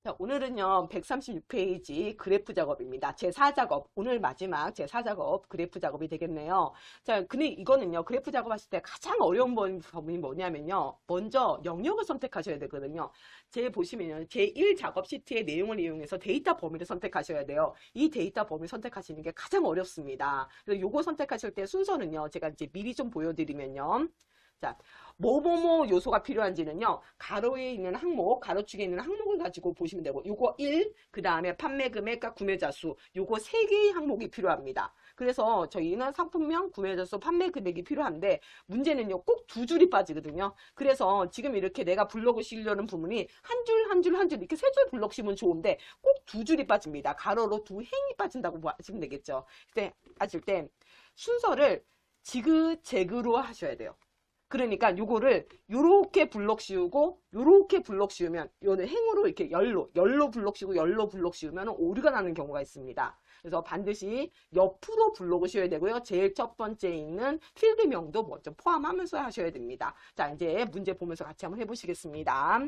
자, 오늘은요, 136페이지 그래프 작업입니다. 제4작업, 오늘 마지막 제4작업 그래프 작업이 되겠네요. 자, 근데 이거는요, 그래프 작업하실 때 가장 어려운 부분이 뭐냐면요, 먼저 영역을 선택하셔야 되거든요. 보시면요, 제1작업 시트의 내용을 이용해서 데이터 범위를 선택하셔야 돼요. 이 데이터 범위 선택하시는 게 가장 어렵습니다. 그래서 요거 선택하실 때 순서는요, 제가 이제 미리 좀 보여드리면요. 자, 뭐뭐뭐 요소가 필요한지는요. 가로에 있는 항목, 가로축에 있는 항목을 가지고 보시면 되고 요거 1, 그 다음에 판매 금액과 구매자 수, 요거 3개의 항목이 필요합니다. 그래서 저희는 상품명, 구매자 수, 판매 금액이 필요한데 문제는요. 꼭 두 줄이 빠지거든요. 그래서 지금 이렇게 내가 블록을 씌우려는 부분이 한 줄, 한 줄, 한 줄 이렇게 세 줄 블록 씌우면 좋은데 꼭 두 줄이 빠집니다. 가로로 두 행이 빠진다고 하시면 되겠죠. 그때 빠질 때 순서를 지그재그로 하셔야 돼요. 그러니까 요거를 요렇게 블록 씌우고 요렇게 블록 씌우면 요는 행으로 이렇게 열로 블록 씌우고 열로 블록 씌우면 오류가 나는 경우가 있습니다. 그래서 반드시 옆으로 블록을 씌워야 되고요. 제일 첫 번째에 있는 필드명도 먼저 포함하면서 하셔야 됩니다. 자, 이제 문제 보면서 같이 한번 해보시겠습니다.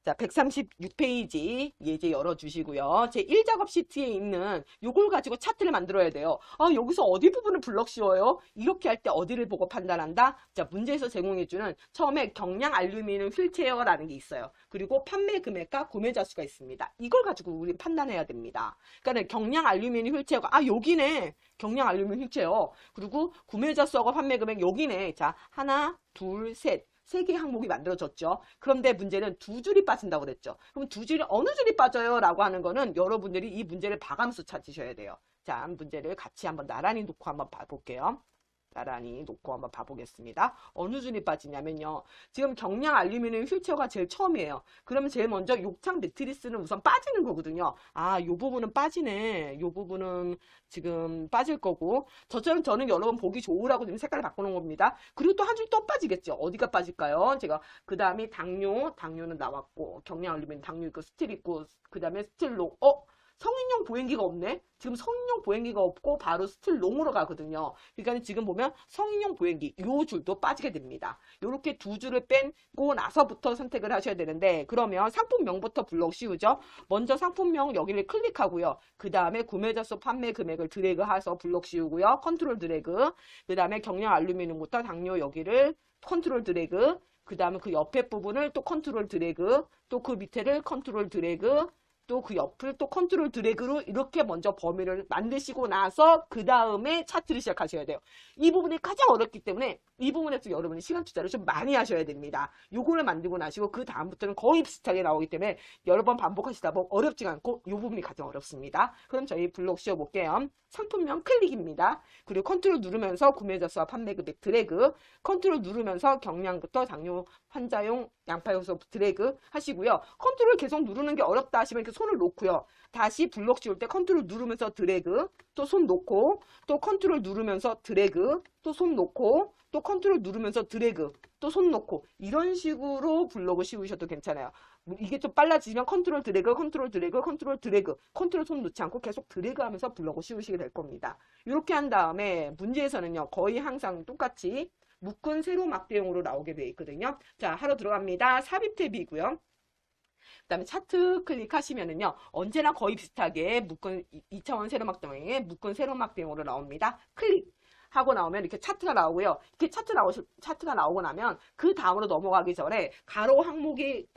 자, 136페이지 예제 열어주시고요. 제 1작업 시트에 있는 요걸 가지고 차트를 만들어야 돼요. 여기서 어디 부분을 블럭 씌워요? 이렇게 할 때 어디를 보고 판단한다? 자, 문제에서 제공해주는 처음에 경량 알루미늄 휠체어라는 게 있어요. 그리고 판매 금액과 구매자 수가 있습니다. 이걸 가지고 우리 판단해야 됩니다. 그러니까 경량 알루미늄 휠체어가 여기네. 경량 알루미늄 휠체어. 그리고 구매자 수하고 판매 금액 여기네. 자, 하나, 둘, 셋. 3개 항목이 만들어졌죠. 그런데 문제는 두 줄이 빠진다고 그랬죠. 그럼 두 줄이 어느 줄이 빠져요? 라고 하는 거는 여러분들이 이 문제를 봐가면서 찾으셔야 돼요. 자, 문제를 같이 한번 나란히 놓고 한번 봐볼게요. 나란히 놓고 한번 봐보겠습니다. 어느 줄이 빠지냐면요. 지금 경량 알루미늄 휠체어가 제일 처음이에요. 그러면 제일 먼저 욕창 매트리스는 우선 빠지는 거거든요. 요 부분은 빠지네. 요 부분은 지금 빠질 거고. 저는 여러분 보기 좋으라고 지금 색깔을 바꾸는 겁니다. 그리고 또 한 줄 또 빠지겠죠. 어디가 빠질까요? 제가 그 다음에 당뇨는 나왔고 경량 알루미늄 당뇨 있고 스틸 있고 그 다음에 스틸로 성인용 보행기가 없네? 지금 성인용 보행기가 없고 바로 스틸롱으로 가거든요. 그러니까 지금 보면 성인용 보행기 요 줄도 빠지게 됩니다. 요렇게 두 줄을 빼고 나서부터 선택을 하셔야 되는데 그러면 상품명부터 블록 씌우죠. 먼저 상품명 여기를 클릭하고요. 그 다음에 구매자 수 판매 금액을 드래그해서 블록 씌우고요. 컨트롤 드래그. 그 다음에 경량 알루미늄부터 당뇨 여기를 컨트롤 드래그. 그 다음에 그 옆에 부분을 또 컨트롤 드래그. 또 그 밑에를 컨트롤 드래그. 또 그 옆을 또 컨트롤 드래그로 이렇게 먼저 범위를 만드시고 나서 그 다음에 차트를 시작하셔야 돼요. 이 부분이 가장 어렵기 때문에 이 부분에서 여러분이 시간 투자를 좀 많이 하셔야 됩니다. 요거를 만들고 나시고 그 다음부터는 거의 비슷하게 나오기 때문에 여러 번 반복하시다 보면 어렵지가 않고 이 부분이 가장 어렵습니다. 그럼 저희 블록 씌워볼게요. 상품명 클릭입니다. 그리고 컨트롤 누르면서 구매자 수와 판매 금액 드래그, 컨트롤 누르면서 경량부터 당뇨 환자용 양파 요소 드래그 하시고요. 컨트롤 계속 누르는 게 어렵다 하시면 이렇게 손을 놓고요. 다시 블록 씌울 때 컨트롤 누르면서 드래그, 또 손 놓고, 또 컨트롤 누르면서 드래그, 또 손 놓고, 또 컨트롤 누르면서 드래그, 또 손 놓고 이런 식으로 블록을 씌우셔도 괜찮아요. 이게 좀 빨라지면 컨트롤 드래그, 컨트롤 드래그, 컨트롤 드래그, 컨트롤 손 놓지 않고 계속 드래그 하면서 블록을 씌우시게 될 겁니다. 이렇게 한 다음에 문제에서는요. 거의 항상 똑같이 묶은 세로 막대용으로 나오게 되어 있거든요. 자, 하러 들어갑니다. 삽입 탭이고요. 그 다음에 차트 클릭하시면은요, 언제나 거의 비슷하게 묶은 2차원 세로막대용에 묶은 세로막대용으로 나옵니다. 클릭! 하고 나오면 이렇게 차트가 나오고요. 이렇게 차트가 나오고 나면 그 다음으로 넘어가기 전에 가로 항목의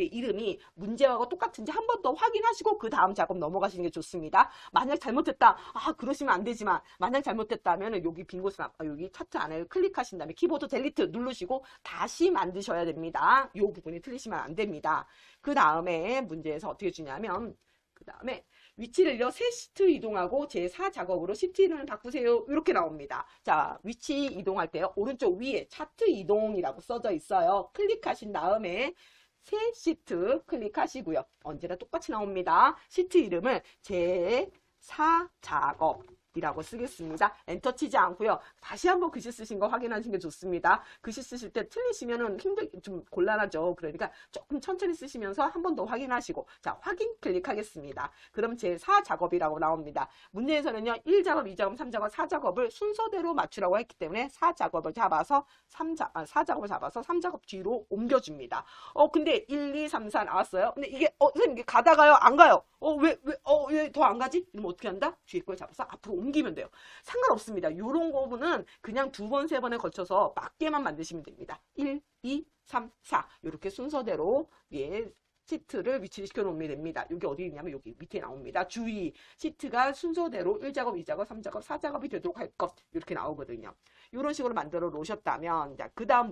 이름이 문제하고 똑같은지 한 번 더 확인하시고 그 다음 작업 넘어가시는 게 좋습니다. 만약 잘못됐다, 그러시면 안 되지만 만약 잘못됐다면 여기 빈 곳을 여기 차트 안에 클릭하신 다음에 키보드 델리트 누르시고 다시 만드셔야 됩니다. 이 부분이 틀리시면 안 됩니다. 그 다음에 문제에서 어떻게 주냐면 그 다음에 위치를요, 새 시트 이동하고 제4작업으로 시트 이름을 바꾸세요. 이렇게 나옵니다. 자, 위치 이동할 때요, 오른쪽 위에 차트 이동이라고 써져 있어요. 클릭하신 다음에 새 시트 클릭하시고요. 언제나 똑같이 나옵니다. 시트 이름을 제4작업 이라고 쓰겠습니다. 엔터 치지 않고요. 다시 한번 글씨 쓰신 거 확인하시는 게 좋습니다. 글씨 쓰실 때 틀리시면은 좀 곤란하죠. 그러니까 조금 천천히 쓰시면서 한 번 더 확인하시고, 자, 확인 클릭하겠습니다. 그럼 제4작업이라고 나옵니다. 문제에서는요, 1작업, 2작업, 3작업, 4작업을 순서대로 맞추라고 했기 때문에 4작업을 잡아서 4작업을 잡아서 3작업 뒤로 옮겨줍니다. 근데 1, 2, 3, 4 나왔어요. 근데 이게, 선생님, 이게 가다가요? 안 가요? 왜 더 안 가지? 그럼 어떻게 한다? 뒤에 걸 잡아서 앞으로 옮기면 돼요. 상관없습니다. 요런 거는 그냥 2번, 3번에 걸쳐서 맞게만 만드시면 됩니다. 1, 2, 3, 4. 이렇게 순서대로, 예, 시트를 위치시켜 놓으면 됩니다. 여기 어디 있냐면 여기 밑에 나옵니다. 주의, 시트가 순서대로 1작업, 2작업, 3작업, 4작업이 되도록 할 것. 이렇게 나오거든요. 이런 식으로 만들어 놓으셨다면, 자, 그 다음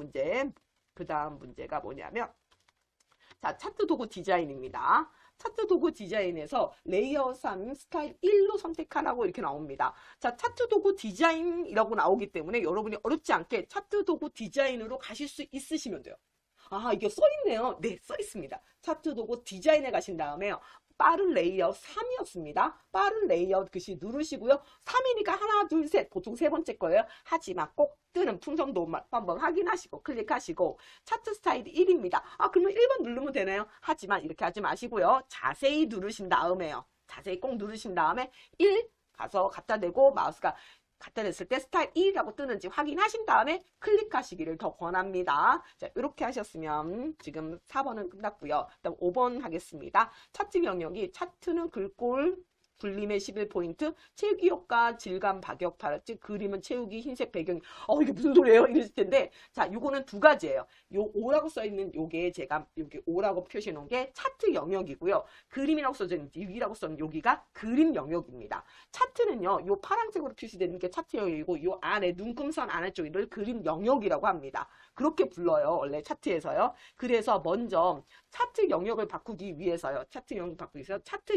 문제가 뭐냐면, 자, 차트 도구 디자인입니다. 차트 도구 디자인에서 레이어 3 스타일 1로 선택하라고 이렇게 나옵니다. 자, 차트 도구 디자인이라고 나오기 때문에 여러분이 어렵지 않게 차트 도구 디자인으로 가실 수 있으시면 돼요. 아, 이게 써있네요. 네, 써있습니다. 차트 도구 디자인에 가신 다음에요. 빠른 레이어 3이었습니다. 빠른 레이어 글씨 누르시고요. 3이니까 하나, 둘, 셋. 보통 세 번째 거예요. 하지만 꼭 뜨는 풍선도만 한번 확인하시고 클릭하시고 차트 스타일이 1입니다. 아, 그러면 1번 누르면 되나요? 하지만 이렇게 하지 마시고요. 자세히 누르신 다음에요. 자세히 꼭 누르신 다음에 1 가서 갖다 대고 마우스가 갖다 댔을 때 스타일 1이라고 뜨는지 확인하신 다음에 클릭하시기를 더 권합니다. 자, 이렇게 하셨으면 지금 4번은 끝났고요. 그다음 5번 하겠습니다. 차트 영역이 차트는 글꼴 굴림의 11포인트, 채우기 효과, 질감, 박역, 즉 그림은 채우기, 흰색 배경. 이게 무슨 소리예요? 이러실 텐데, 자, 요거는 두 가지예요. 요 5라고 써있는 요게 제가 여기 5라고 표시해 놓은 게 차트 영역이고요. 그림이라고 써져 있는 위라고 써있는 여기가 그림 영역입니다. 차트는요, 요 파란색으로 표시되는 게 차트 영역이고, 요 안에 눈금선 아래쪽을 그림 영역이라고 합니다. 그렇게 불러요. 원래 차트에서요. 그래서 먼저 차트 영역을 바꾸기 위해서요. 차트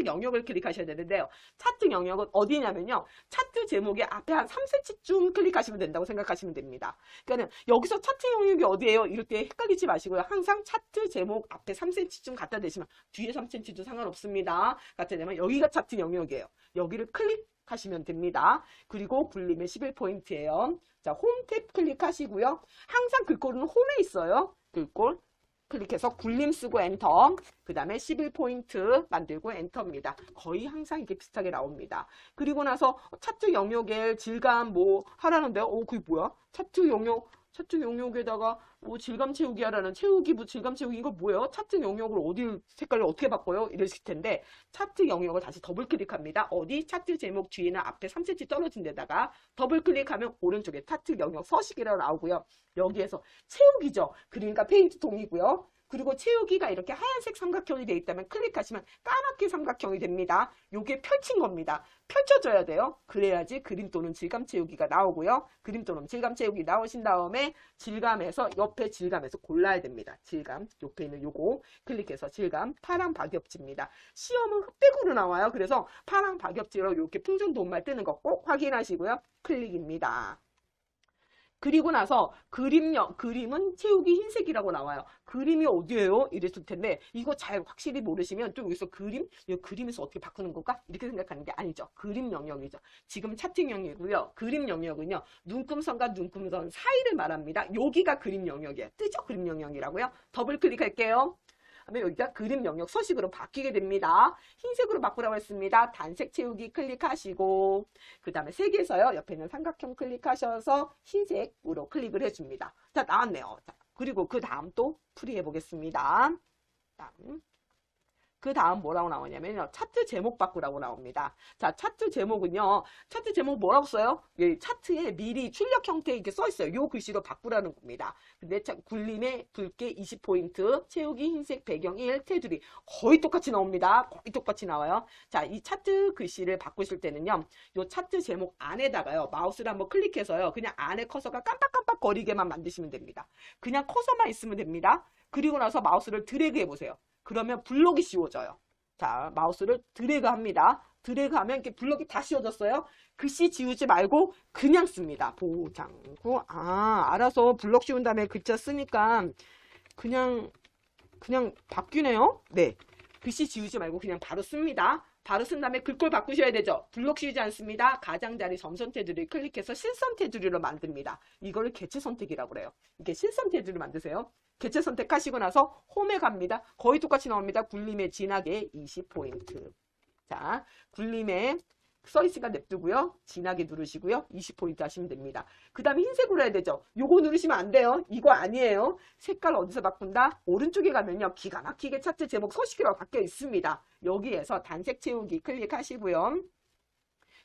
영역을 클릭하셔야 되는데요. 차트 영역은 어디냐면요. 차트 제목의 앞에 한 3cm쯤 클릭하시면 된다고 생각하시면 됩니다. 그러니까 여기서 차트 영역이 어디예요? 이럴 때 헷갈리지 마시고요. 항상 차트 제목 앞에 3cm쯤 갖다 대시면 뒤에 3cm도 상관없습니다. 갖다 대면 여기가 차트 영역이에요. 여기를 클릭하시면 됩니다. 그리고 굴림의 11포인트예요. 자, 홈 탭 클릭하시고요. 항상 글꼴은 홈에 있어요. 글꼴. 클릭해서 굴림 쓰고 엔터, 그 다음에 11포인트 만들고 엔터입니다. 거의 항상 이렇게 비슷하게 나옵니다. 그리고 나서 차트 영역에 질감 뭐 하라는데요. 그게 뭐야? 차트 영역에다가 뭐 질감 채우기 하라는 질감 채우기 이거 뭐예요? 차트 영역을 어디 색깔을 어떻게 바꿔요? 이러실 텐데 차트 영역을 다시 더블 클릭합니다. 어디? 차트 제목 뒤에는 앞에 3cm 떨어진 데다가 더블 클릭하면 오른쪽에 차트 영역 서식이라고 나오고요. 여기에서 채우기죠. 그러니까 페인트 통이고요. 그리고 채우기가 이렇게 하얀색 삼각형이 되어 있다면 클릭하시면 까맣게 삼각형이 됩니다. 요게 펼친 겁니다. 펼쳐져야 돼요. 그래야지 그림 또는 질감 채우기가 나오고요. 그림 또는 질감 채우기 나오신 다음에 질감에서 옆에 질감에서 골라야 됩니다. 질감 옆에 있는 요거 클릭해서 질감 파랑 박엽지입니다. 시험은 흑백으로 나와요. 그래서 파랑 박엽지로 이렇게 풍선도말 뜨는 거 꼭 확인하시고요. 클릭입니다. 그리고 나서 그림은 채우기 흰색이라고 나와요. 그림이 어디예요? 이랬을 텐데 이거 잘 확실히 모르시면 또 여기서 그림에서 어떻게 바꾸는 건가? 이렇게 생각하는 게 아니죠. 그림 영역이죠. 지금 차트 영역이고요. 그림 영역은요. 눈금선과 눈금선 사이를 말합니다. 여기가 그림 영역이에요. 뜨죠? 그림 영역이라고요. 더블 클릭할게요. 여기가 그림 영역 서식으로 바뀌게 됩니다. 흰색으로 바꾸라고 했습니다. 단색 채우기 클릭하시고 그 다음에 색에서요. 옆에 있는 삼각형 클릭하셔서 흰색으로 클릭을 해줍니다. 자, 나왔네요. 자, 그리고 그 다음 또 풀이해 보겠습니다. 그 다음 뭐라고 나오냐면요. 차트 제목 바꾸라고 나옵니다. 자, 차트 제목은요. 차트 제목 뭐라고 써요? 예, 차트에 미리 출력 형태 이렇게 써 있어요. 요 글씨로 바꾸라는 겁니다. 근데 굴림의 붉게 20포인트, 채우기 흰색 배경 1, 테두리 거의 똑같이 나옵니다. 거의 똑같이 나와요. 자, 이 차트 글씨를 바꾸실 때는요. 요 차트 제목 안에다가요. 마우스를 한번 클릭해서요. 그냥 안에 커서가 깜빡깜빡 거리게만 만드시면 됩니다. 그냥 커서만 있으면 됩니다. 그리고 나서 마우스를 드래그 해보세요. 그러면 블록이 씌워져요. 자, 마우스를 드래그 합니다. 드래그 하면 이렇게 블록이 다 씌워졌어요. 글씨 지우지 말고 그냥 씁니다. 보장구. 알아서 블록 씌운 다음에 글자 쓰니까 그냥 바뀌네요. 네. 글씨 지우지 말고 그냥 바로 씁니다. 바로 쓴 다음에 글꼴 바꾸셔야 되죠. 블록 씌우지 않습니다. 가장자리 점선 테두리 클릭해서 실선 테두리로 만듭니다. 이걸 개체 선택이라고 그래요. 이게 실선 테두리 만드세요. 개체 선택하시고 나서 홈에 갑니다. 거의 똑같이 나옵니다. 굴림에 진하게 20포인트. 자, 굴림에 써있으니까 냅두고요. 진하게 누르시고요. 20포인트 하시면 됩니다. 그 다음에 흰색으로 해야 되죠. 요거 누르시면 안 돼요. 이거 아니에요. 색깔 어디서 바꾼다? 오른쪽에 가면요. 기가 막히게 차트 제목 서식이라고 바뀌어 있습니다. 여기에서 단색 채우기 클릭하시고요.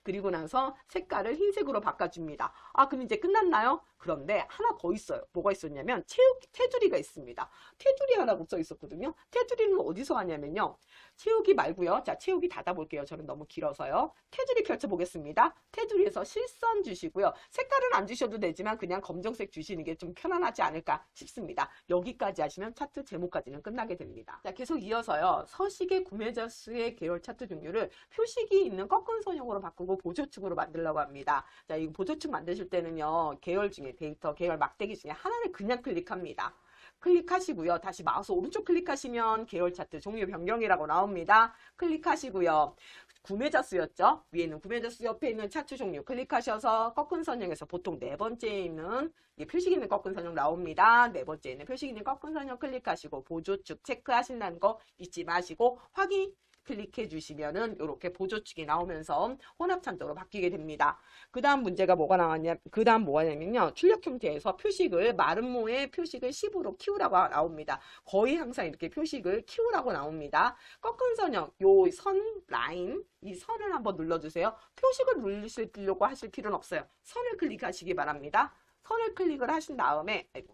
그리고 나서 색깔을 흰색으로 바꿔줍니다. 아, 그럼 이제 끝났나요? 그런데 하나 더 있어요. 뭐가 있었냐면 테두리가 있습니다. 테두리 하나고 써 있었거든요. 테두리는 어디서 하냐면요. 채우기 말고요. 자, 채우기 닫아볼게요. 저는 너무 길어서요. 테두리 펼쳐보겠습니다. 테두리에서 실선 주시고요. 색깔은 안 주셔도 되지만 그냥 검정색 주시는 게 좀 편안하지 않을까 싶습니다. 여기까지 하시면 차트 제목까지는 끝나게 됩니다. 자, 계속 이어서요. 서식의 구매자 수의 계열 차트 종류를 표식이 있는 꺾은 선형으로 바꾸고 보조축으로 만들려고 합니다. 자, 이 보조축 만드실 때는요. 계열 중에 데이터 계열 막대기 중에 하나를 그냥 클릭합니다. 클릭하시고요. 다시 마우스 오른쪽 클릭하시면 계열 차트 종류 변경이라고 나옵니다. 클릭하시고요. 구매자 수였죠. 위에 있는 구매자 수 옆에 있는 차트 종류 클릭하셔서 꺾은 선형에서 보통 네 번째에 있는 표식 있는 꺾은 선형 나옵니다. 네 번째에 있는 표식 있는 꺾은 선형 클릭하시고 보조축 체크하신다는 거 잊지 마시고 확인 클릭해 주시면은 이렇게 보조축이 나오면서 혼합 찬도로 바뀌게 됩니다. 그 다음 문제가 뭐가 나왔냐, 그 다음 뭐가 냐면요. 출력 형태에서 표식을 마름모의 표식을 10으로 키우라고 나옵니다. 거의 항상 이렇게 표식을 키우라고 나옵니다. 꺾은 선형, 요 선 라인, 이 선을 한번 눌러주세요. 표식을 누르시려고 하실 필요는 없어요. 선을 클릭하시기 바랍니다. 선을 클릭을 하신 다음에, 아이고,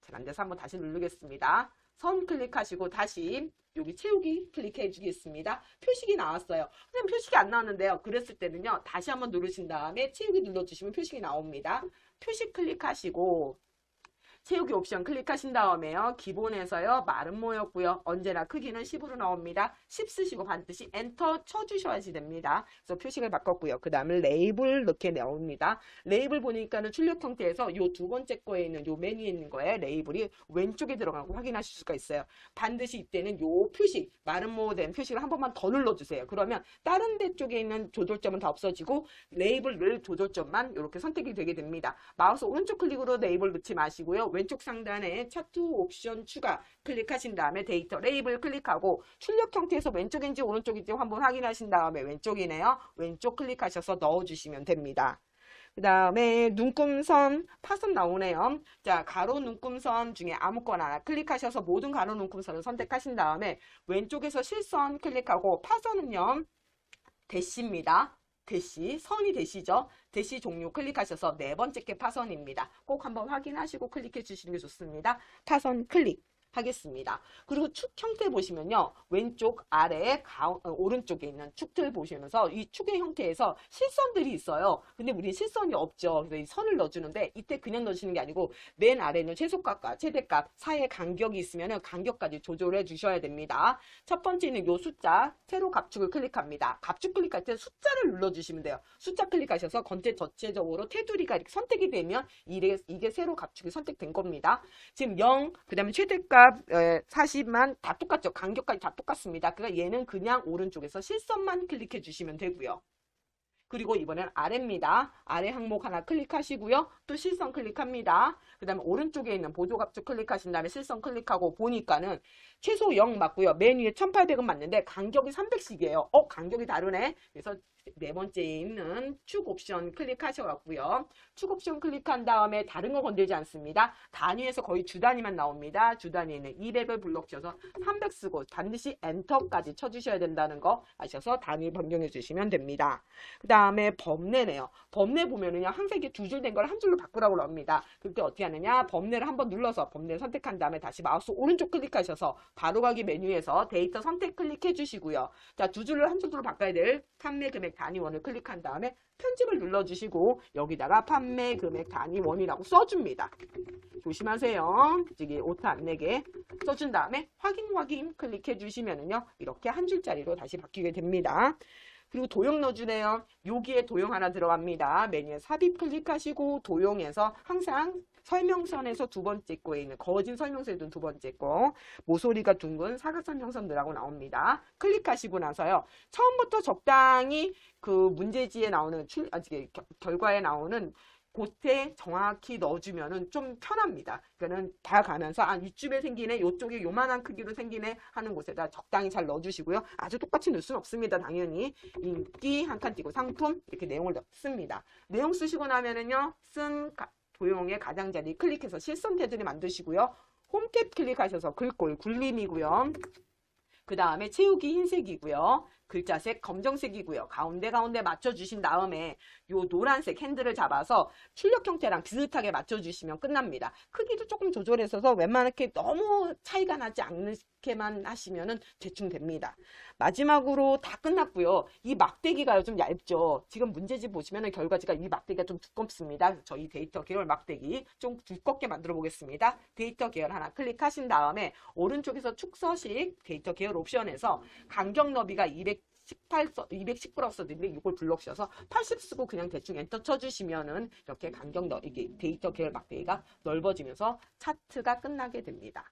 잘 안 돼서 한번 다시 누르겠습니다. 선 클릭하시고 다시 여기 채우기 클릭해 주겠습니다. 표식이 나왔어요. 그냥 표식이 안 나왔는데요. 그랬을 때는요. 다시 한번 누르신 다음에 채우기 눌러주시면 표식이 나옵니다. 표식 클릭하시고 채우기 옵션 클릭하신 다음에요. 기본에서요. 마름모였고요. 언제나 크기는 10으로 나옵니다. 10 쓰시고 반드시 엔터 쳐주셔야지 됩니다. 그래서 표식을 바꿨고요. 그 다음에 레이블 이렇게 나옵니다. 레이블 보니까는 출력 형태에서 요 두 번째 거에 있는 요 메뉴에 있는 거에 레이블이 왼쪽에 들어가고 확인하실 수가 있어요. 반드시 이때는 요 표식, 마름모 된 표식을 한 번만 더 눌러주세요. 그러면 다른 데 쪽에 있는 조절점은 다 없어지고 레이블 늘 조절점만 이렇게 선택이 되게 됩니다. 마우스 오른쪽 클릭으로 레이블 넣지 마시고요. 왼쪽 상단에 차트 옵션 추가 클릭하신 다음에 데이터 레이블 클릭하고 출력 형태에서 왼쪽인지 오른쪽인지 한번 확인하신 다음에 왼쪽이네요. 왼쪽 클릭하셔서 넣어주시면 됩니다. 그 다음에 눈금선 파선 나오네요. 자, 가로 눈금선 중에 아무거나 하나 클릭하셔서 모든 가로 눈금선을 선택하신 다음에 왼쪽에서 실선 클릭하고 파선은요. 대시입니다. 대시, 선이 대시죠. 대시 종류 클릭하셔서 네 번째 게 파선입니다. 꼭 한번 확인하시고 클릭해 주시는 게 좋습니다. 파선 클릭 하겠습니다. 그리고 축 형태 보시면요. 왼쪽 아래 오른쪽에 있는 축들 보시면서 이 축의 형태에서 실선들이 있어요. 근데 우리 실선이 없죠. 그래서 이 선을 넣어주는데 이때 그냥 넣으시는 게 아니고 맨 아래는 최소값과 최대값 사이에 간격이 있으면 간격까지 조절해 주셔야 됩니다. 첫 번째는 요 숫자 세로 갑축을 클릭합니다. 갑축 클릭할 때 숫자를 눌러주시면 돼요. 숫자 클릭하셔서 전체 전체적으로 테두리가 이렇게 선택이 되면 이게 세로 갑축이 선택된 겁니다. 지금 0, 그 다음에 최대값 40만 다 똑같죠. 간격까지 다 똑같습니다. 그러니까 얘는 그냥 오른쪽에서 실선만 클릭해 주시면 되고요. 그리고 이번엔 아래입니다. 아래 항목 하나 클릭하시고요. 또 실선 클릭합니다. 그 다음에 오른쪽에 있는 보조갑축 클릭하신 다음에 실선 클릭하고 보니까는 최소 0 맞고요. 맨 위에 1800은 맞는데 간격이 300씩이에요. 간격이 다르네. 그래서 네 번째에 있는 축 옵션 클릭하셔갖고요. 축 옵션 클릭한 다음에 다른 거 건들지 않습니다. 단위에서 거의 주 단위만 나옵니다. 주 단위에는 200을 블록 쳐서 300 쓰고 반드시 엔터까지 쳐주셔야 된다는 거 아셔서 단위 변경해 주시면 됩니다. 그 다음에 범례네요. 범례 보면은요. 항상 이게 두 줄 된 걸 한 줄로 바꾸라고 나옵니다. 그때 어떻게 하느냐. 범례를 한번 눌러서 범례 선택한 다음에 다시 마우스 오른쪽 클릭하셔서 바로가기 메뉴에서 데이터 선택 클릭해 주시고요. 자, 두 줄을 한 줄로 바꿔야 될 판매 금액 단위원을 클릭한 다음에 편집을 눌러주시고 여기다가 판매 금액 단위원이라고 써줍니다. 조심하세요. 저기 오타 안 내게 써준 다음에 확인 클릭해 주시면은요. 이렇게 한 줄짜리로 다시 바뀌게 됩니다. 그리고 도형 넣어주네요. 여기에 도형 하나 들어갑니다. 메뉴에 삽입 클릭하시고 도형에서 항상 설명선에서 두 번째 거에 있는 거진 설명서에도 두 번째 거 모서리가 둥근 사각설명선들하고 나옵니다. 클릭하시고 나서요. 처음부터 적당히 그 문제지에 나오는 결과에 나오는 곳에 정확히 넣어주면은 좀 편합니다. 그러니까는 다 가면서 이쯤에 생기네, 요쪽에 요만한 크기로 생기네 하는 곳에다 적당히 잘 넣어주시고요. 아주 똑같이 넣을 수는 없습니다. 당연히 인기 한 칸 띄고 상품 이렇게 내용을 씁니다. 내용 쓰시고 나면은요, 도형의 가장자리 클릭해서 실선 테두리 만드시고요. 홈탭 클릭하셔서 글꼴 굴림이고요. 그 다음에 채우기 흰색이고요. 글자색 검정색이고요. 가운데 맞춰주신 다음에 요 노란색 핸들을 잡아서 출력 형태랑 비슷하게 맞춰주시면 끝납니다. 크기도 조금 조절해서 웬만하게 너무 차이가 나지 않게만 하시면은 대충 됩니다. 마지막으로 다 끝났고요. 이 막대기가 좀 얇죠. 지금 문제집 보시면은 결과지가 이 막대기가 좀 두껍습니다. 저희 데이터 계열 막대기 좀 두껍게 만들어 보겠습니다. 데이터 계열 하나 클릭하신 다음에 오른쪽에서 축서식 데이터 계열 옵션에서 간격 너비가 210 플러스인데 이걸 불러주셔서 80 쓰고 그냥 대충 엔터 쳐주시면은 이렇게 이게 데이터 계열 막대기가 넓어지면서 차트가 끝나게 됩니다.